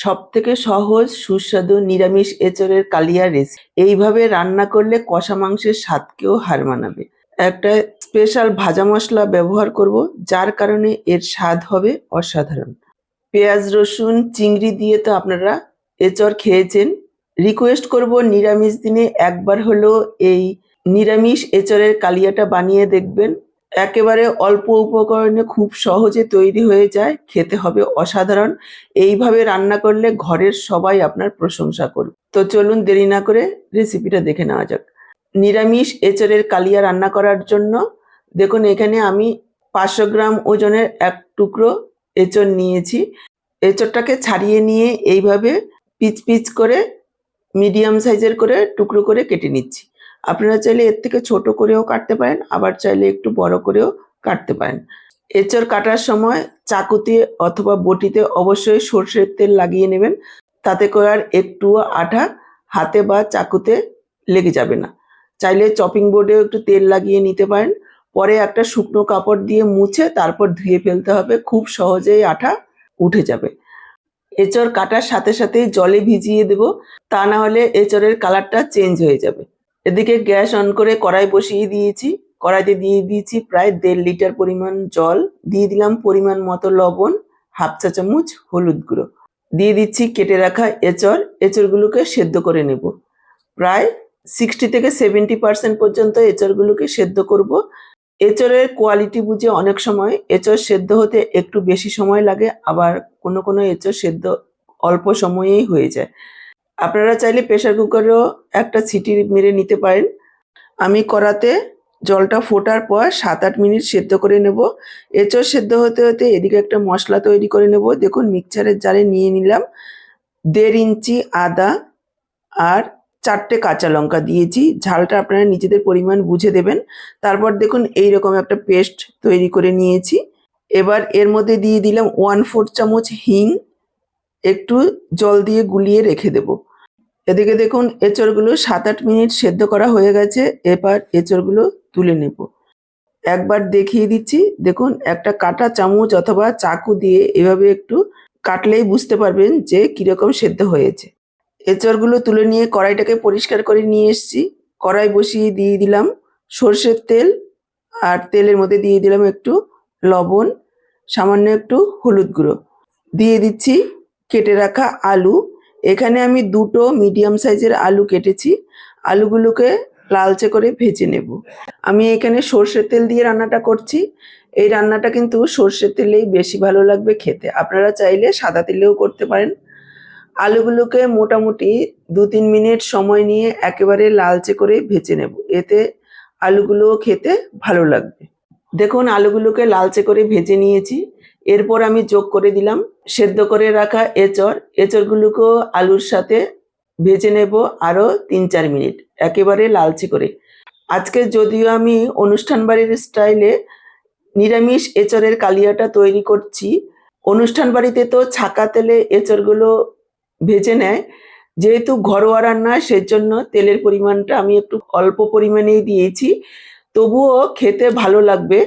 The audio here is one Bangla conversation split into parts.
সবথেকে সহজ সুস্বাদু নিরামিষ এঁচোড়ের কালিয়া রেসিপি। এইভাবে রান্না করলে কষা মাংসের স্বাদকেও হার মানাবে। একটা স্পেশাল ভাজা মশলা ব্যবহার করব, যার কারণে এর স্বাদ হবে অসাধারণ। পেঁয়াজ রসুন চিংড়ি দিয়ে তো আপনারা এঁচোড় খেয়েছেন। রিকোয়েস্ট করব নিরামিষ দিনে একবার হলেও এই নিরামিষ এঁচোড়ের কালিয়াটা বানিয়ে দেখবেন। একেবারে অল্প উপকরণে খুব সহজে তৈরি হয়ে যায়, খেতে হবে অসাধারণ। এইভাবে রান্না করলে ঘরের সবাই আপনার প্রশংসা করবে। তো চলুন দেরি না করে রেসিপিটা দেখে নেওয়া যাক। নিরামিষ এঁচোড়ের কালিয়া রান্না করার জন্য দেখুন এখানে আমি 500 গ্রাম ওজনের এক টুকরো এঁচোড় নিয়েছি। এঁচোড়টাকে ছাড়িয়ে নিয়ে এইভাবে পিচ পিচ করে মিডিয়াম সাইজের করে টুকরো করে কেটে নিচ্ছি। আপনারা চাইলে এর থেকে ছোট করেও কাটতে পারেন, আবার চাইলে একটু বড় করেও কাটতে পারেন। এঁচোড় কাটার সময় চাকুতে অথবা বটিতে অবশ্যই সরষের তেল লাগিয়ে নেবেন, তাতে করে আর একটুও আঠা হাতে বা চাকুতে লেগে যাবে না। চাইলে চপিং বোর্ডেও একটু তেল লাগিয়ে নিতে পারেন। পরে একটা শুকনো কাপড় দিয়ে মুছে তারপর ধুয়ে ফেলতে হবে, খুব সহজেই আঠা উঠে যাবে। এঁচোড় কাটার সাথে সাথেই জলে ভিজিয়ে দেব, তা না হলে এঁচোড়ের কালারটা চেঞ্জ হয়ে যাবে। এদিকে গ্যাস অন করে কড়াই বসিয়ে দিয়েছি। কড়াইতে দিয়ে দিয়েছি প্রায় 1.5 লিটার পরিমাণ জল, দিয়ে দিলাম পরিমাণ মতো লবণ, হাফ চা চামচ হলুদ গুঁড়ো, দিয়ে দিচ্ছি কেটে রাখা এঁচোড়। এঁচোড়গুলোকে সেদ্ধ করে নেব। প্রায় 60 থেকে 70% পর্যন্ত এঁচোড়গুলোকে সেদ্ধ করব। এঁচোড়ের কোয়ালিটি বুঝে অনেক সময় এঁচোড় সেদ্ধ হতে একটু বেশি সময় লাগে, আবার কোনো কোনো এঁচোড় সেদ্ধ অল্প সময়েই হয়ে যায়। আপনারা চাইলে প্রেসার কুকারেও একটা সিটি মেরে নিতে পারেন। আমি কড়াতে জলটা ফোটার পর 7-8 মিনিট সেদ্ধ করে নেব। এঁচোড় সেদ্ধ হতে হতে এদিকে একটা মশলা তৈরি করে নেব। দেখুন মিক্সচারের জারে নিয়ে নিলাম 1.5 ইঞ্চি আদা আর 4টে কাঁচা লঙ্কা দিয়েছি। ঝালটা আপনারা নিজেদের পরিমাণ বুঝে দেবেন। তারপর দেখুন এইরকম একটা পেস্ট তৈরি করে নিয়েছি। এবার এর মধ্যে দিয়ে দিলাম 1/4 চামচ হিং, একটু জল দিয়ে গুলিয়ে রেখে দেব। এদিকে দেখুন এঁচোড়গুলো 7-8 মিনিট সেদ্ধ করা হয়ে গেছে। এবার এঁচোড়গুলো তুলে নেব। একবার দেখিয়ে দিচ্ছি, দেখুন একটা কাঁটা চামচ অথবা চাকু দিয়ে এভাবে একটু কাটলেই বুঝতে পারবেন যে কিরকম সেদ্ধ হয়েছে। এঁচোড়গুলো তুলে নিয়ে কড়াইটাকে পরিষ্কার করে নিয়ে এসেছি। কড়াই বসিয়ে দিয়ে দিলাম সর্ষের তেল, আর তেলের মধ্যে দিয়ে দিলাম একটু লবণ, সামান্য একটু হলুদ গুঁড়ো, দিয়ে দিচ্ছি কেটে রাখা আলু। এখানে আমি 2টো মিডিয়াম সাইজের আলু কেটেছি। আলুগুলোকে লালচে করে ভেজে নেব। আমি এখানে সর্ষের তেল দিয়ে রান্নাটা করছি। এই রান্নাটা কিন্তু সর্ষের তেলেই বেশি ভালো লাগবে খেতে। আপনারা চাইলে সাদা তেলেও করতে পারেন। আলুগুলোকে মোটামুটি 2-3 মিনিট সময় নিয়ে একেবারে লালচে করে ভেজে নেব, এতে আলুগুলোও খেতে ভালো লাগবে। দেখুন আলুগুলোকে লালচে করে ভেজে নিয়েছি। এরপর আমি যোগ করে দিলাম সেদ্ধ করে রাখা এঁচোড়। এঁচোড়গুলোকেও আলুর সাথে ভেজে নেব আরও 3-4 মিনিট একেবারে লালচে করে। আজকে যদিও আমি অনুষ্ঠান বাড়ির স্টাইলে নিরামিষ এঁচোড়ের কালিয়াটা তৈরি করছি, অনুষ্ঠান বাড়িতে তো ছাঁকা তেলে এঁচোড়গুলো ভেজে নেয়। যেহেতু ঘরোয়া রান্না, সেজন্য তেলের পরিমাণটা আমি একটু অল্প পরিমাণেই দিয়েছি, তবুও খেতে ভালো লাগবে।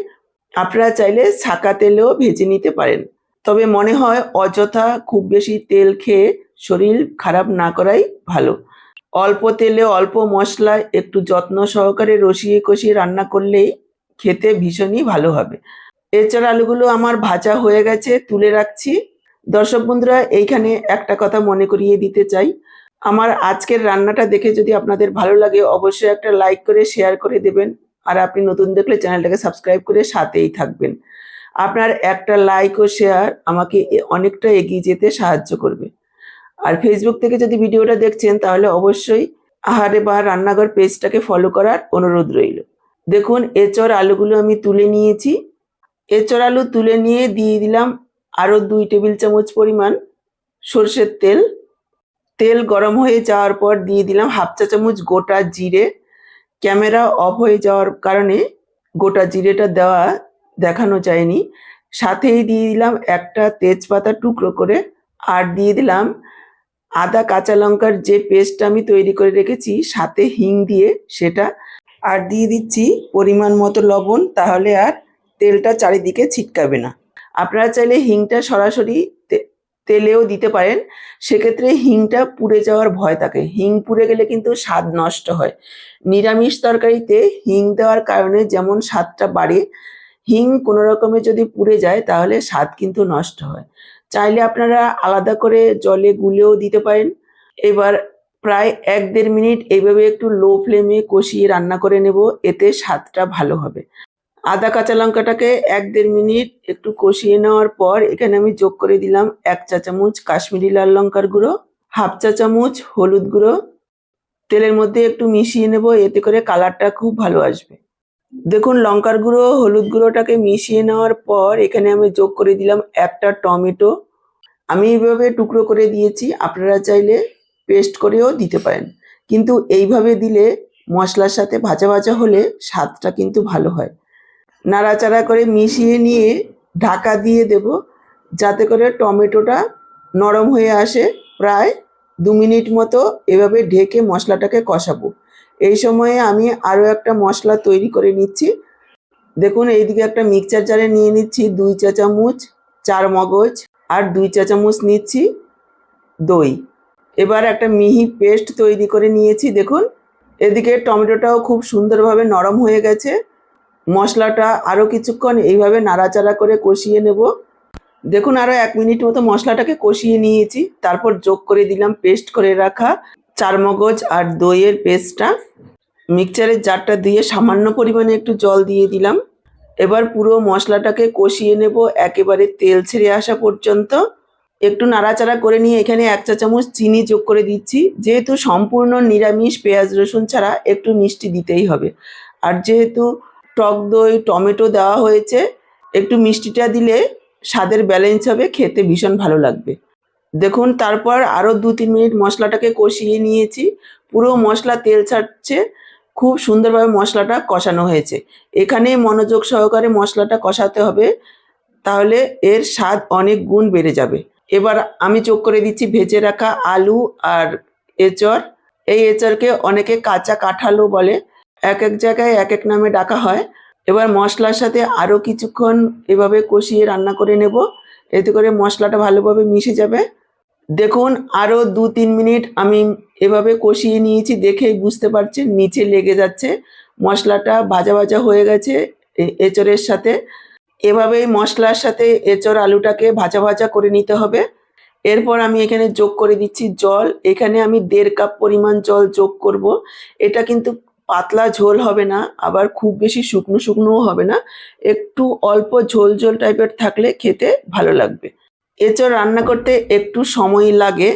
আপনারা চাইলে ছাঁকা তেলেও ভেজে নিতে পারেন। তবে মনে হয় অযথা খুব বেশি তেল খেয়ে শরীর খারাপ না করাই ভালো। অল্প তেলে অল্প মশলায় একটু যত্ন সহকারে রসিয়ে কষিয়ে রান্না করলেই খেতে ভীষণই ভালো হবে। এঁচোড় আলুগুলো আমার ভাজা হয়ে গেছে, তুলে রাখছি। দর্শক বন্ধুরা, এইখানে একটা কথা মনে করিয়ে দিতে চাই। আমার আজকের রান্নাটা দেখে যদি আপনাদের ভালো লাগে, অবশ্যই একটা লাইক করে শেয়ার করে দেবেন। আর আপনি নতুন দেখলে চ্যানেলটাকে সাবস্ক্রাইব করে সাথেই থাকবেন। আপনার একটা লাইক ও শেয়ার আমাকে অনেকটা এগিয়ে যেতে সাহায্য করবে। আর ফেসবুক থেকে যদি ভিডিওটা দেখছেন, তাহলে অবশ্যই আহারে বাহার রান্নাঘর পেজটাকে ফলো করার অনুরোধ রইল। দেখুন এঁচোড় আলুগুলো আমি তুলে নিয়েছি। এঁচোড় আলু তুলে নিয়ে দিয়ে দিলাম আরও 2 টেবিল চামচ পরিমাণ সর্ষের তেল। তেল গরম হয়ে যাওয়ার পর দিয়ে দিলাম হাফ চা চামচ গোটা জিরে। ক্যামেরা অফ হয়ে যাওয়ার কারণে গোটা জিরেটা দেখানো যায়নি। সাথেই দিয়ে দিলাম একটা তেজপাতা টুকরো করে, আর দিয়ে দিলাম আদা কাঁচা লঙ্কার যে পেস্ট আমি তৈরি করে রেখেছি, সাথে হিং দিয়ে সেটা, আর দিয়ে দিচ্ছি পরিমাণ মতো লবণ, তাহলে আর তেলটা চারিদিকে ছিটকাবে না। আপনারা চাইলে হিংটা সরাসরি তেলেও দিতে পারেন। সেক্ষেত্রে হিংটা পুড়ে যাওয়ার ভয় থাকে, হিং পুড়ে গেলে কিন্তু স্বাদ নষ্ট হয়। নিরামিষ তরকারিতে হিং দেওয়ার কারণে যেমন স্বাদটা বাড়ে, হিং কোনো রকমে যদি পুড়ে যায় তাহলে স্বাদ কিন্তু নষ্ট হয়। চাইলে আপনারা আলাদা করে জলে গুলেও দিতে পারেন। এবার প্রায় ১-১.৫ মিনিট এইভাবে একটু লো ফ্লেমে কষিয়ে রান্না করে নেব, এতে স্বাদটা ভালো হবে। আদা কাঁচা লঙ্কাটাকে ১-১.৫ মিনিট একটু কষিয়ে নেওয়ার পর এখানে আমি যোগ করে দিলাম ১ চা চামচ কাশ্মীরি লাল লঙ্কার গুঁড়ো, ১/২ চা চামচ হলুদ গুঁড়ো। তেলের মধ্যে একটু মিশিয়ে নেব, এতে করে কালারটা খুব ভালো আসবে। দেখুন লঙ্কার গুঁড়ো, হলুদ গুঁড়োটাকে মিশিয়ে নেওয়ার পর এখানে আমি যোগ করে দিলাম একটা টমেটো। আমি এইভাবে টুকরো করে দিয়েছি, আপনারা চাইলে পেস্ট করেও দিতে পারেন। কিন্তু এইভাবে দিলে মশলার সাথে ভাজা ভাজা হলে স্বাদটা কিন্তু ভালো হয়। নাড়াচাড়া করে মিশিয়ে নিয়ে ঢাকা দিয়ে দেব, যাতে করে টমেটোটা নরম হয়ে আসে। প্রায় ২ মিনিট মতো এভাবে ঢেকে মশলাটাকে কষাবো। এই সময়ে আমি আরও একটা মশলা তৈরি করে নিচ্ছি। দেখুন এইদিকে একটা মিক্সচার জারে নিয়ে নিচ্ছি ২ চা চামচ চার মগজ, আর ২ চা চামচ নিচ্ছি দই। এবার একটা মিহি পেস্ট তৈরি করে নিয়েছি। দেখুন এদিকে টমেটোটাও খুব সুন্দরভাবে নরম হয়ে গেছে। মশলাটা আরও কিছুক্ষণ এইভাবে নাড়াচাড়া করে কষিয়ে নেব। দেখুন আরও ১ মিনিট মতো মশলাটাকে কষিয়ে নিয়েছি, তারপর যোগ করে দিলাম পেস্ট করে রাখা চারমগজ আর দইয়ের পেস্টটা। মিক্সচারের জারটা দিয়ে সামান্য পরিমাণে একটু জল দিয়ে দিলাম। এবার পুরো মশলাটাকে কষিয়ে নেব একেবারে তেল ছেড়ে আসা পর্যন্ত। একটু নাড়াচাড়া করে নিয়ে এখানে ১ চা চামচ চিনি যোগ করে দিচ্ছি। যেহেতু সম্পূর্ণ নিরামিষ, পেঁয়াজ রসুন ছাড়া একটু মিষ্টি দিতেই হবে। আর যেহেতু টক দই টমেটো দেওয়া হয়েছে, একটু মিষ্টিটা দিলে স্বাদের ব্যালেন্স হবে, খেতে ভীষণ ভালো লাগবে। দেখুন তারপর আরও ২-৩ মিনিট মশলাটাকে কষিয়ে নিয়েছি। পুরো মশলা তেল ছাড়ছে, খুব সুন্দরভাবে মশলাটা কষানো হয়েছে। এখানে মনোযোগ সহকারে মশলাটা কষাতে হবে, তাহলে এর স্বাদ অনেক গুণ বেড়ে যাবে। এবার আমি যোগ করে দিচ্ছি ভেজে রাখা আলু আর এঁচড়। এই এঁচড়কে অনেকে কাঁচা কাঁঠালও বলে, এক এক জায়গায় এক এক নামে ডাকা হয়। এবার মশলার সাথে আরও কিছুক্ষণ এভাবে কষিয়ে রান্না করে নেব, এতে করে মশলাটা ভালোভাবে মিশে যাবে। দেখুন আরও ২-৩ মিনিট আমি এভাবে কষিয়ে নিয়েছি, দেখেই বুঝতে পারছেন নিচে লেগে যাচ্ছে। মশলাটা ভাজা ভাজা হয়ে গেছে এঁচড়ের সাথে। এভাবেই মশলার সাথে এঁচড় আলুটাকে ভাজা ভাজা করে নিতে হবে। এরপর আমি এখানে যোগ করে দিচ্ছি জল। এখানে আমি ১.৫ কাপ পরিমাণ জল যোগ করব। এটা কিন্তু পাতলা ঝোল হবে না, আবার খুব বেশি শুকনো শুকনোও হবে না, একটু অল্প ঝোল ঝোল টাইপের থাকলে খেতে ভালো লাগবে। এঁচড় রান্না করতে একটু সময় লাগে,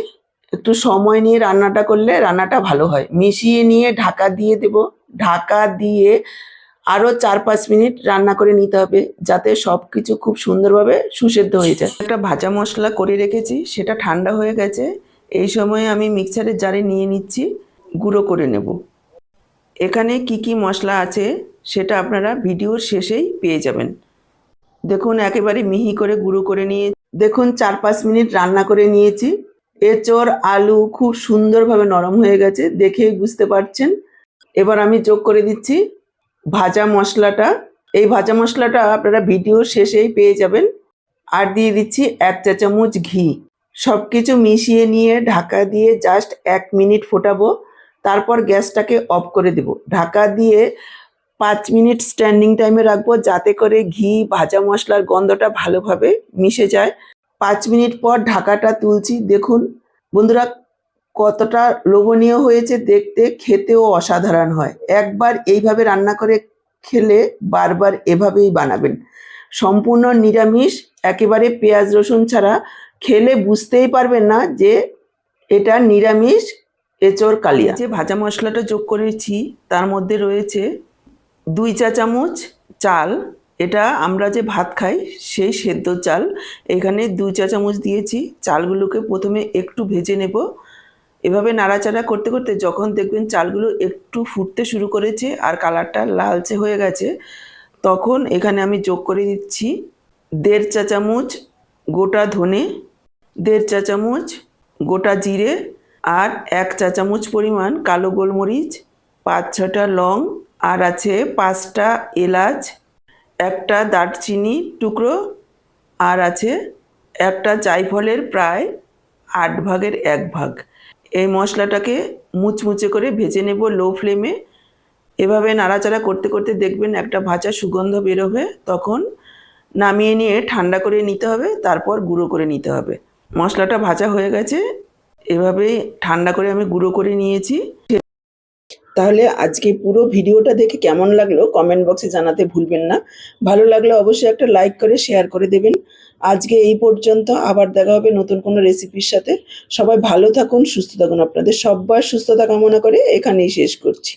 একটু সময় নিয়ে রান্নাটা করলে রান্নাটা ভালো হয়। মিশিয়ে নিয়ে ঢাকা দিয়ে দেব। ঢাকা দিয়ে আরও ৪-৫ মিনিট রান্না করে নিতে হবে, যাতে সব কিছু খুব সুন্দরভাবে সুসেদ্ধ হয়ে যায়। একটা ভাজা মশলা করে রেখেছি, সেটা ঠান্ডা হয়ে গেছে। এই সময় আমি মিক্সারের জারে নিয়ে নিচ্ছি, গুঁড়ো করে নেব। এখানে কি কি মশলা আছে সেটা আপনারা ভিডিওর শেষেই পেয়ে যাবেন। দেখুন একেবারে মিহি করে গুঁড়ো করে নিয়ে দেখুন ৪-৫ মিনিট রান্না করে নিয়েছি। এঁচড় আলু খুব সুন্দরভাবে নরম হয়ে গেছে, দেখেই বুঝতে পারছেন। এবার আমি যোগ করে দিচ্ছি ভাজা মশলাটা। এই ভাজা মশলাটা আপনারা ভিডিওর শেষেই পেয়ে যাবেন। আর দিয়ে দিচ্ছি ১ চা চামচ ঘি। সব কিছু মিশিয়ে নিয়ে ঢাকা দিয়ে জাস্ট ১ মিনিট ফোটাবো, তারপর গ্যাসটাকে অফ করে দেব। ঢাকা দিয়ে ৫ মিনিট স্ট্যান্ডিং টাইমে রাখবো, যাতে করে ঘি ভাজা মশলার গন্ধটা ভালোভাবে মিশে যায়। ৫ মিনিট পর ঢাকাটা তুলছি। দেখুন বন্ধুরা কতটা লোভনীয় হয়েছে দেখতে, খেতেও অসাধারণ হয়। একবার এইভাবে রান্না করে খেলে বারবার এভাবেই বানাবেন। সম্পূর্ণ নিরামিষ, একেবারে পেঁয়াজ রসুন ছাড়া, খেলে বুঝতেই পারবেন না যে এটা নিরামিষ এঁচড় কালিয়া। যে ভাজা মশলাটা যোগ করেছি তার মধ্যে রয়েছে ২ চা চামচ চাল। এটা আমরা যে ভাত খাই সেই সেদ্ধ চাল, এখানে ২ চা চামচ দিয়েছি। চালগুলোকে প্রথমে একটু ভেজে নেব। এভাবে নাড়াচাড়া করতে করতে যখন দেখবেন চালগুলো একটু ফুটতে শুরু করেছে আর কালারটা লালচে হয়ে গেছে, তখন এখানে আমি যোগ করে দিচ্ছি ১.৫ চা চামচ গোটা ধনে, ১.৫ চা চামচ গোটা জিরে, আর ১ চা চামচ পরিমাণ কালো গোলমরিচ, ৫-৬টা লং, আর আছে ৫টা এলাচ, একটা দারচিনি টুকরো, আর আছে একটা জায়ফলের প্রায় 8 ভাগের 1 ভাগ। এই মশলাটাকে মুচমুচে করে ভেজে নেব লো ফ্লেমে। এভাবে নাড়াচাড়া করতে করতে দেখবেন একটা ভাজা সুগন্ধ বেরোবে, তখন নামিয়ে নিয়ে ঠান্ডা করে নিতে হবে, তারপর গুঁড়ো করে নিতে হবে। মশলাটা ভাজা হয়ে গেছে, এভাবেই ঠান্ডা করে আমি গুঁড়ো করে নিয়েছি। তাহলে আজকে পুরো ভিডিওটা দেখে কেমন লাগলো কমেন্ট বক্সে জানাতে ভুলবেন না। ভালো লাগলে অবশ্যই একটা লাইক করে শেয়ার করে দেবেন। আজকে এই পর্যন্ত, আবার দেখা হবে নতুন কোনো রেসিপির সাথে। সবাই ভালো থাকুন, সুস্থ থাকুন। আপনাদের সব্বার সুস্থতা কামনা করে এখানেই শেষ করছি।